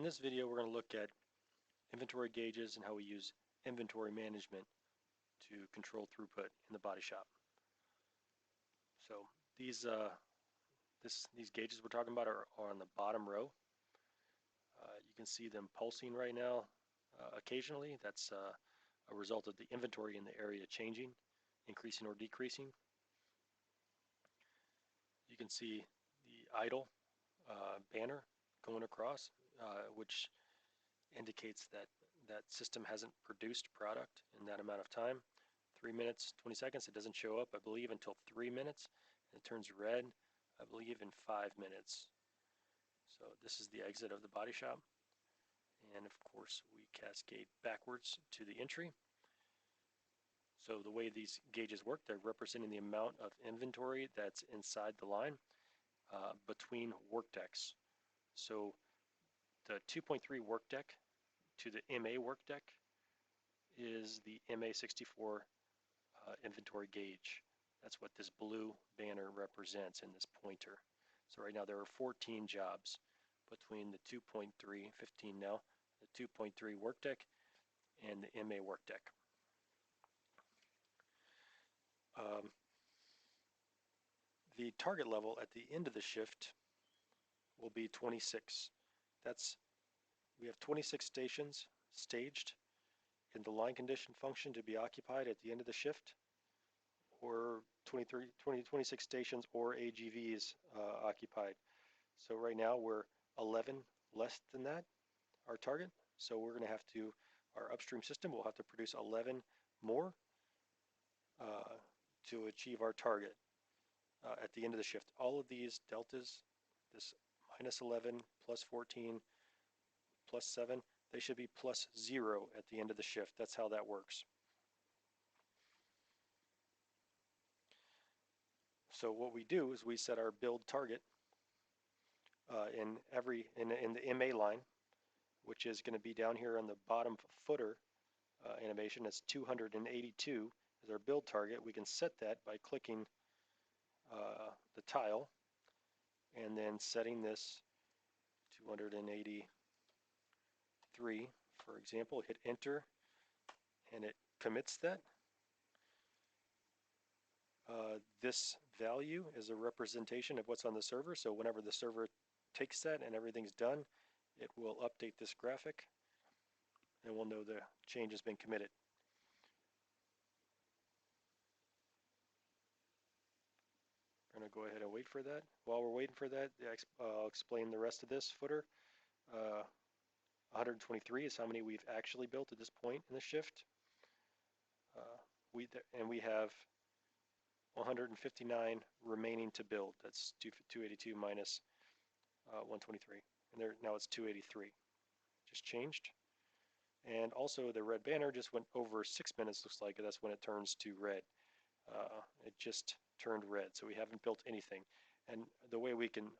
this video we're going to look at inventory gauges and how we use inventory management to control throughput in the body shop. So these gauges we're talking about are on the bottom row. You can see them pulsing right now occasionally. That's a result of the inventory in the area changing, increasing or decreasing. You can see the idle banner going across, which indicates that that system hasn't produced product in that amount of time. 3 minutes, 20 seconds, it doesn't show up, I believe, until 3 minutes. It turns red, I believe, in 5 minutes. So this is the exit of the body shop. And of course, we cascade backwards to the entry. So the way these gauges work, they're representing the amount of inventory that's inside the line between work decks. So the 2.3 work deck to the MA work deck is the MA64 inventory gauge. That's what this blue banner represents in this pointer. So right now there are 14 jobs between the 2.3, 15 now, the 2.3 work deck and the MA work deck. The target level at the end of the shift will be 26. We have 26 stations staged in the line condition function to be occupied at the end of the shift, or 26 stations or AGVs occupied. So right now we're 11 less than that, our target. So we're going to have to, our upstream system will have to produce 11 more to achieve our target at the end of the shift. All of these deltas, this minus 11, plus 14, plus 7, they should be plus 0 at the end of the shift. That's how that works. So what we do is we set our build target in the MA line, which is going to be down here on the bottom footer animation. That's 282 is our build target. We can set that by clicking the tile and then setting this 283, for example. Hit enter and it commits that. This value is a representation of what's on the server, so whenever the server takes that and everything's done, it will update this graphic and we'll know the change has been committed. We're going to go ahead and wait for that. While we're waiting for that, I'll explain the rest of this footer. 123 is how many we've actually built at this point in the shift. We have 159 remaining to build. That's 282 minus 123. And now it's 283. Just changed. And also the red banner just went over 6 minutes, looks like. That's when it turns to red. It just turned red, so we haven't built anything. And the way we can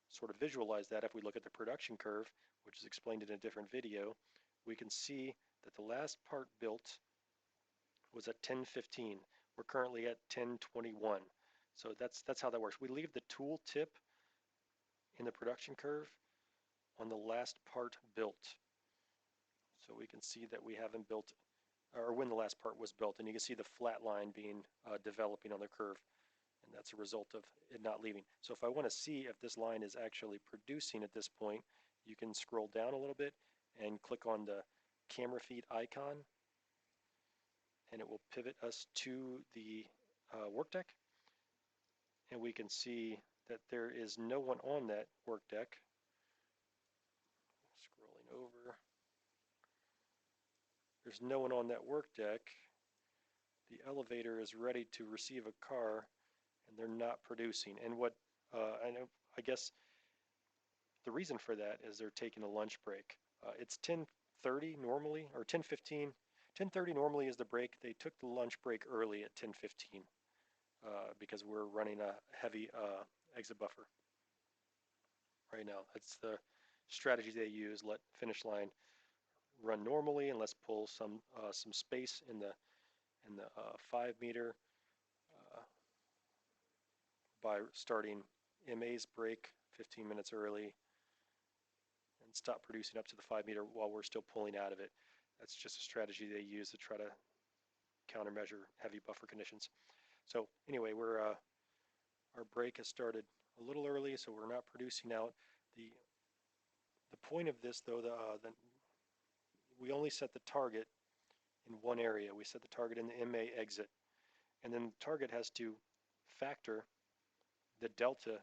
sort of visualize that, if we look at the production curve, which is explained in a different video, we can see that the last part built was at 10:15. We're currently at 10:21. So that's how that works. We leave the tool tip in the production curve on the last part built. So we can see that we haven't built, or when the last part was built, and you can see the flat line being developing on the curve, and that's a result of it not leaving. So if I want to see if this line is actually producing at this point, you can scroll down a little bit and click on the camera feed icon, and it will pivot us to the work deck, and we can see that there is no one on that work deck. Scrolling over. There's no one on that work deck. The elevator is ready to receive a car, and they're not producing. And what I guess the reason for that is they're taking a lunch break. It's 10:30 normally, or 10:15. 10:30 normally is the break. They took the lunch break early at 10:15 because we're running a heavy exit buffer right now. That's the strategy they use. Let finish line run normally, and let's pull some space in the 5 meter by starting MA's break 15 minutes early and and stop producing up to the 5 meter while we're still pulling out of it. That's just a strategy they use to try to countermeasure heavy buffer conditions. So anyway, our break has started a little early, so we're not producing out. The point of this, though, we only set the target in one area. We set the target in the MA exit, and then the target has to factor the delta,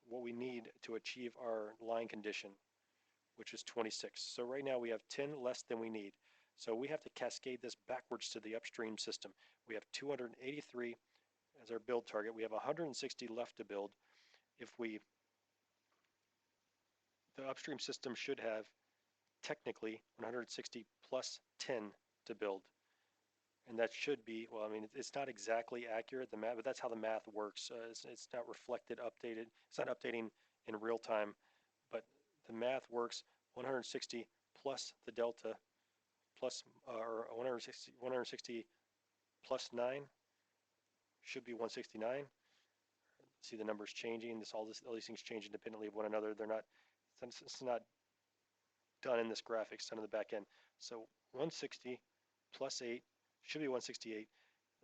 what we need to achieve our line condition, which is 26. So right now we have 10 less than we need. So we have to cascade this backwards to the upstream system. We have 283 as our build target. We have 160 left to build. The upstream system should have technically 160 plus 10 to build. And that should be, well, I mean, it's not exactly accurate, the math, but that's how the math works. It's not reflected, updated. It's not updating in real time, but the math works. 160 plus the delta plus, or 160 plus 9 should be 169. See the numbers changing. All these things change independently of one another. It's not done in this graphic. It's done in the back end. So 160 plus 8 should be 168.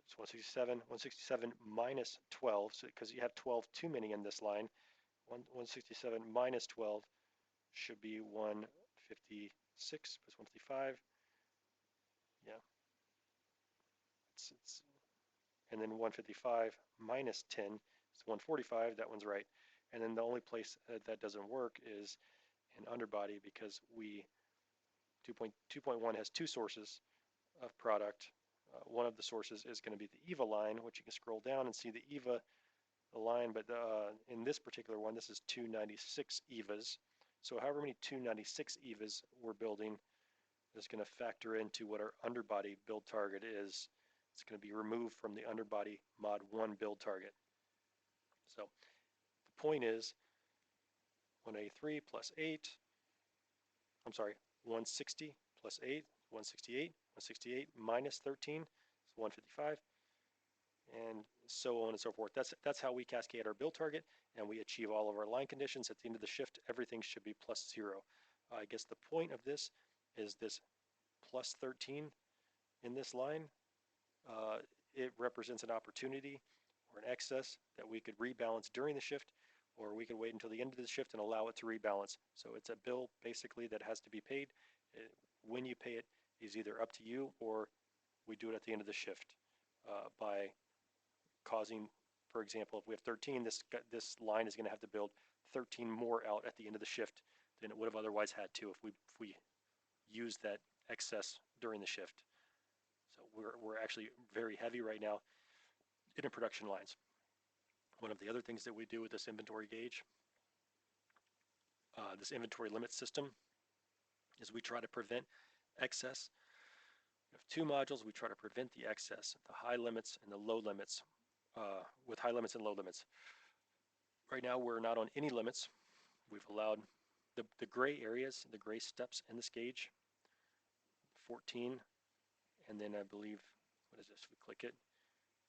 It's 167. 167 minus 12, so because you have 12 too many in this line. 167 minus 12 should be 156 plus 155. Yeah. And then 155 minus 10 is 145. That one's right. And then the only place that doesn't work is in underbody, because 2.1 has two sources of product. One of the sources is going to be the EVA line, which you can scroll down and see the EVA line, but in this particular one, this is 296 EVAs. So however many 296 EVAs we're building is going to factor into what our underbody build target is. It's going to be removed from the underbody mod 1 build target. So the point is 183 plus 8, I'm sorry, 160 plus 8, 168, 168 minus 13 is 155, and so on and so forth. That's how we cascade our build target, and we achieve all of our line conditions. At the end of the shift, everything should be plus 0. I guess the point of this is this plus 13 in this line. It represents an opportunity or an excess that we could rebalance during the shift, or we could wait until the end of the shift and allow it to rebalance. So it's a bill basically that has to be paid. When you pay it is either up to you, or we do it at the end of the shift by causing, for example, if we have 13, this line is going to have to build 13 more out at the end of the shift than it would have otherwise had to if we use that excess during the shift. So we're actually very heavy right now in production lines. One of the other things that we do with this inventory gauge, this inventory limit system, is we try to prevent excess. We have two modules. We try to prevent the excess, the high limits and the low limits, with high limits and low limits. Right now we're not on any limits. We've allowed the gray areas, the gray steps in this gauge, 14, and then I believe, what is this, we click it,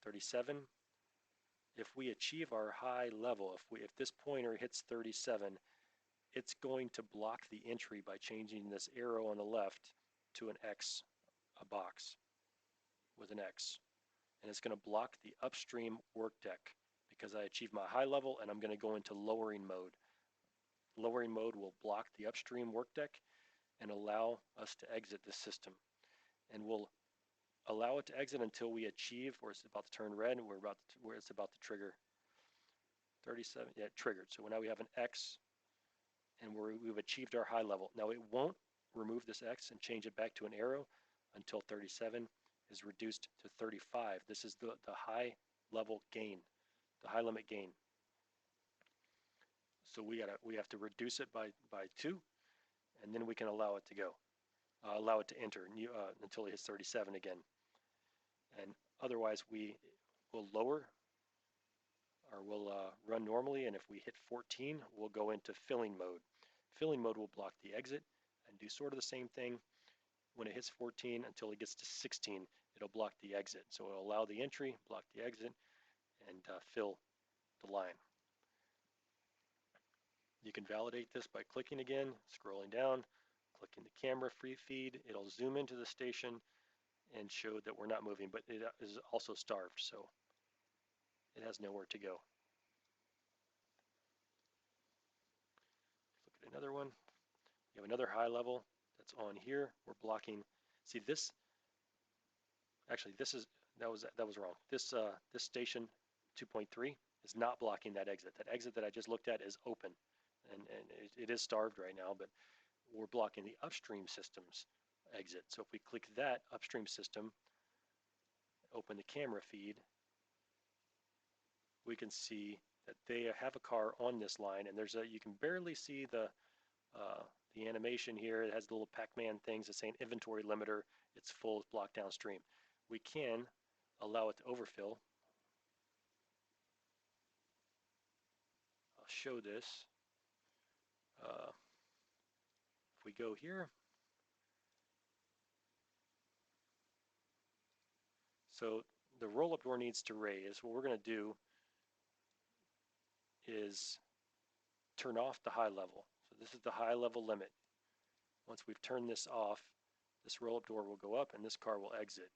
37. If we achieve our high level, if this pointer hits 37, it's going to block the entry by changing this arrow on the left to an X, a box with an X. And it's going to block the upstream work deck because I achieved my high level and I'm going to go into lowering mode. Lowering mode will block the upstream work deck and allow us to exit this system. And we'll allow it to exit until we achieve, or it's about to turn red, where it's about to trigger. 37, yeah, it triggered. So now we have an X, and we've achieved our high level. Now it won't remove this X and change it back to an arrow until 37 is reduced to 35. This is the high level gain, the high limit gain. So we have to reduce it by 2, and then we can allow it to go, allow it to enter until it hits 37 again. And otherwise we will lower, or we'll run normally, and if we hit 14, we'll go into filling mode. Filling mode will block the exit and do sort of the same thing. When it hits 14 until it gets to 16, it'll block the exit. So it'll allow the entry, block the exit, and fill the line. You can validate this by clicking again, scrolling down, clicking the camera feed. It'll zoom into the station and show that we're not moving, but it is also starved, so it has nowhere to go. Look at another one. You have another high level that's on here. We're blocking. See this? Actually, that was wrong. This station 2.3 is not blocking that exit. That exit that I just looked at is open, and it is starved right now. But we're blocking the upstream system's exit. So if we click that upstream system, open the camera feed, we can see that they have a car on this line, and you can barely see the animation here. It has the little Pac-Man things. It's saying inventory limiter. It's full, it's blocked downstream. We can allow it to overfill. I'll show this. If we go here, so the roll-up door needs to raise. What we're going to do is turn off the high level. So this is the high level limit. Once we've turned this off, this roll-up door will go up and this car will exit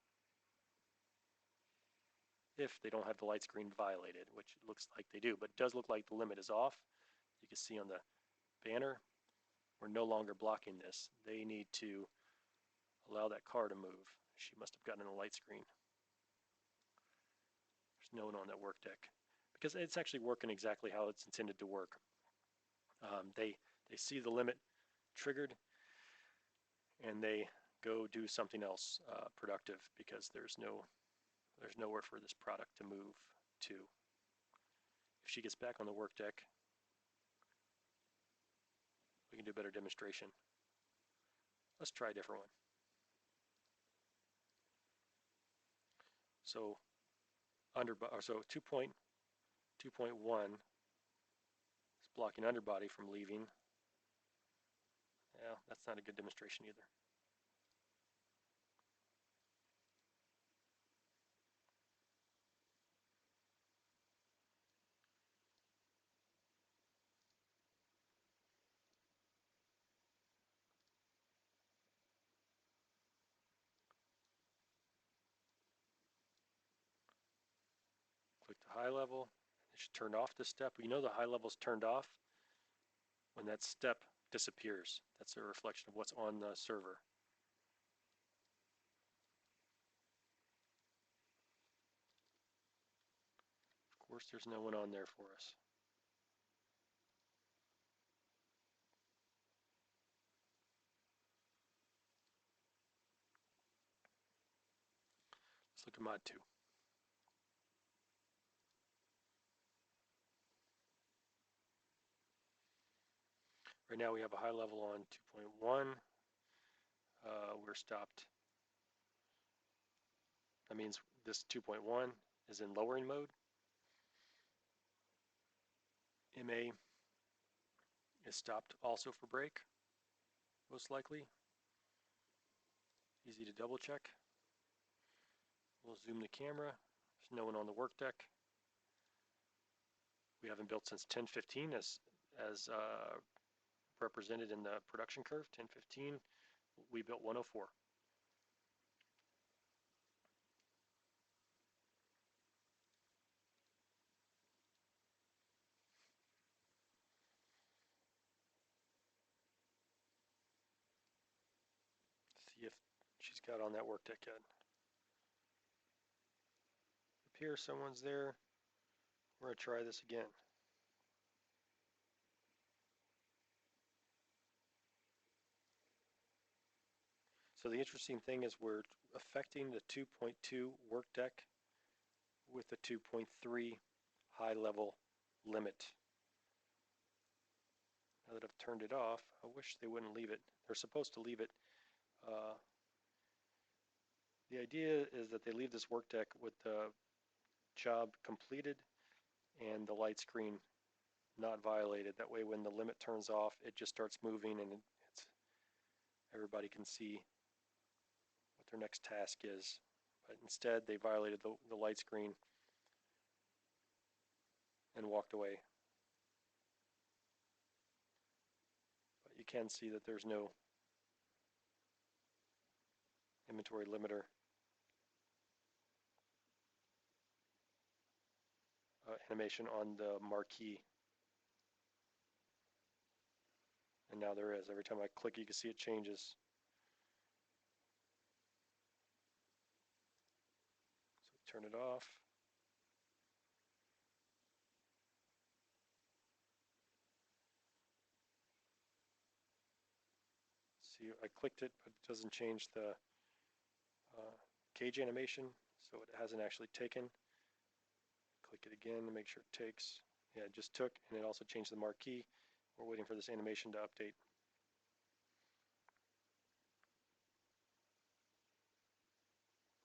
if they don't have the light screen violated, which it looks like they do, but it does look like the limit is off. You can see on the banner, we're no longer blocking this. They need to allow that car to move. She must have gotten a light screen. There's no one on that work deck because it's actually working exactly how it's intended to work. They see the limit triggered and they go do something else productive because there's nowhere for this product to move to. If she gets back on the work deck, we can do a better demonstration. Let's try a different one. So 2.1 is blocking underbody from leaving. Yeah, that's not a good demonstration either. Click the high level. It should turn off this step. You know the high level's turned off when that step disappears. That's a reflection of what's on the server. Of course, there's no one on there for us. Let's look at mod 2. Right now we have a high level on 2.1. We're stopped. That means this 2.1 is in lowering mode. MA is stopped also for brake, most likely. Easy to double check. We'll zoom the camera. There's no one on the work deck. We haven't built since 10.15 as represented in the production curve. 10.15, we built 104. See if she's got on that work deck yet. Up here, someone's there. We're going to try this again. So the interesting thing is we're affecting the 2.2 work deck with the 2.3 high level limit. Now that I've turned it off, I wish they wouldn't leave it. They're supposed to leave it. The idea is that they leave this work deck with the job completed and the light screen not violated. That way when the limit turns off, it just starts moving and everybody can see what their next task is. But instead they violated the light screen and walked away. you can see that there's no inventory limiter animation on the marquee. And now there is. Every time I click, you can see it changes. So turn it off. See, I clicked it, but it doesn't change the cage animation, so it hasn't actually taken. Click it again to make sure it takes. Yeah, it just took, and it also changed the marquee. We're waiting for this animation to update.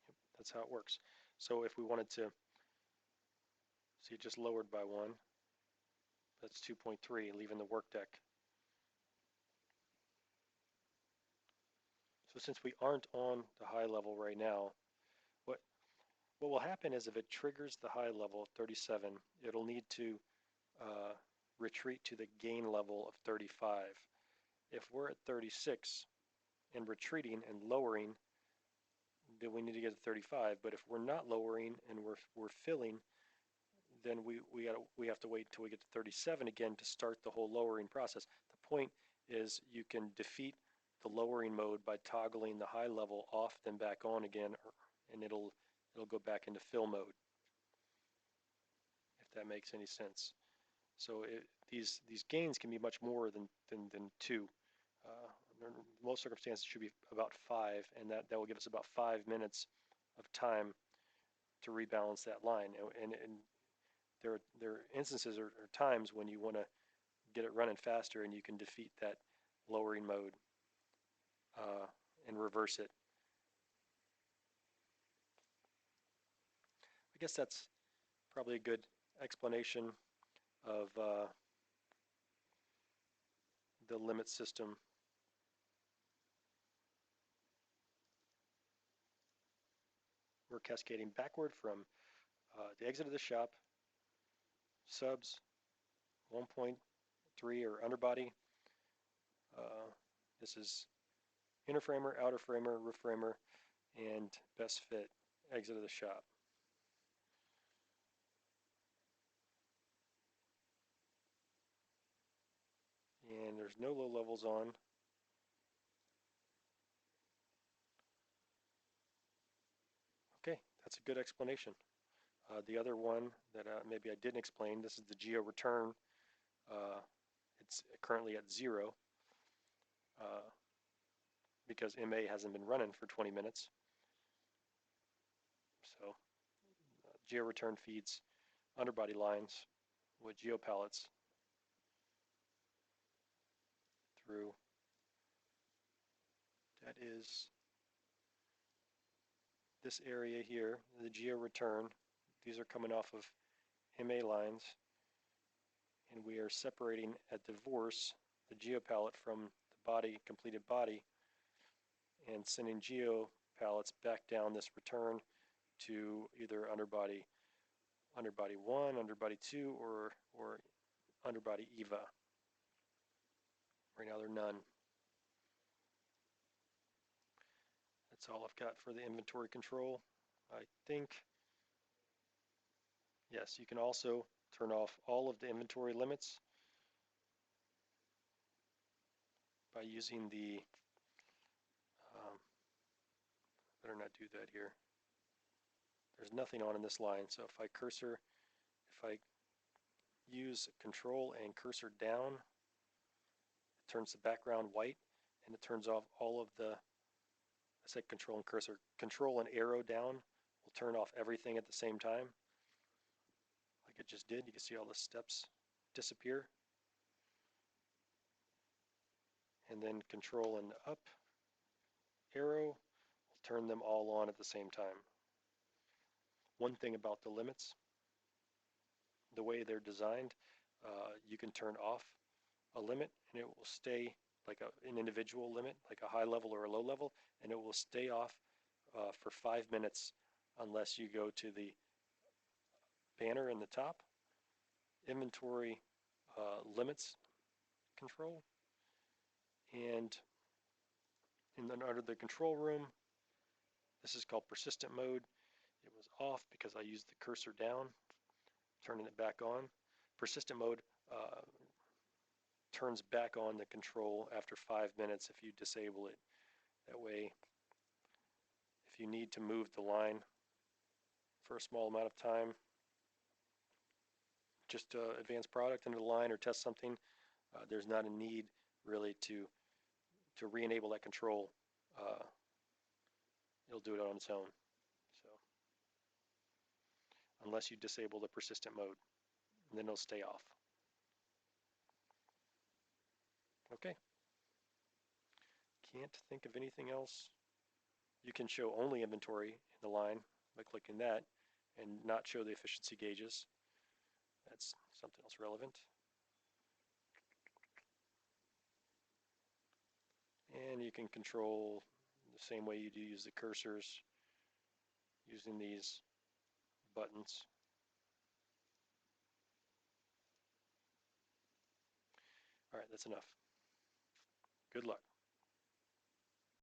Yep, that's how it works. So if we wanted to see it just lowered by 1, that's 2.3, leaving the work deck. So since we aren't on the high level right now, what will happen is if it triggers the high level of 37, it'll need to retreat to the gain level of 35. If we're at 36 and retreating and lowering, then we need to get to 35. But if we're not lowering and we're filling, then we have to wait until we get to 37 again to start the whole lowering process. The point is you can defeat the lowering mode by toggling the high level off then back on again, and it'll go back into fill mode, if that makes any sense. So these gains can be much more than 2. In most circumstances it should be about 5, and that will give us about 5 minutes of time to rebalance that line. And there are instances or times when you want to get it running faster, and you can defeat that lowering mode and reverse it. I guess that's probably a good explanation of the limit system. We're cascading backward from the exit of the shop, subs, 1.3 or underbody. This is inner framer, outer framer, roof framer, and best fit, exit of the shop. And there's no low levels on. Okay, that's a good explanation. The other one that maybe I didn't explain, this is the geo return. It's currently at 0 because MA hasn't been running for 20 minutes. So geo return feeds underbody lines with geo palettes through. That is this area here, the geo return. These are coming off of MA lines, and we are separating at divorce the geo palette from the body, completed body, and sending geo palettes back down this return to either underbody 1, underbody 2, or underbody EVA. Right now they're none. That's all I've got for the inventory control. I think, yes, you can also turn off all of the inventory limits by using the, better not do that here. There's nothing on in this line, so if I use control and cursor down, it turns the background white, and it turns off all of the, I said control and cursor, control and arrow down will turn off everything at the same time, like it just did. You can see all the steps disappear. And then control and up arrow will turn them all on at the same time. One thing about the limits, the way they're designed, you can turn off a limit and it will stay like an individual limit, like a high level or a low level, and it will stay off for 5 minutes unless you go to the banner in the top, inventory limits control, And under the control room, this is called persistent mode. It was off because I used the cursor down, turning it back on. Persistent mode turns back on the control after 5 minutes if you disable it. That way, if you need to move the line for a small amount of time, just advance product into the line or test something, there's not a need really to re-enable that control. It'll do it on its own. So unless you disable the persistent mode, and then it'll stay off. Okay. Can't think of anything else. You can show only inventory in the line by clicking that and not show the efficiency gauges. That's something else relevant. And you can control the same way you do use the cursors using these buttons. All right, that's enough. Good luck.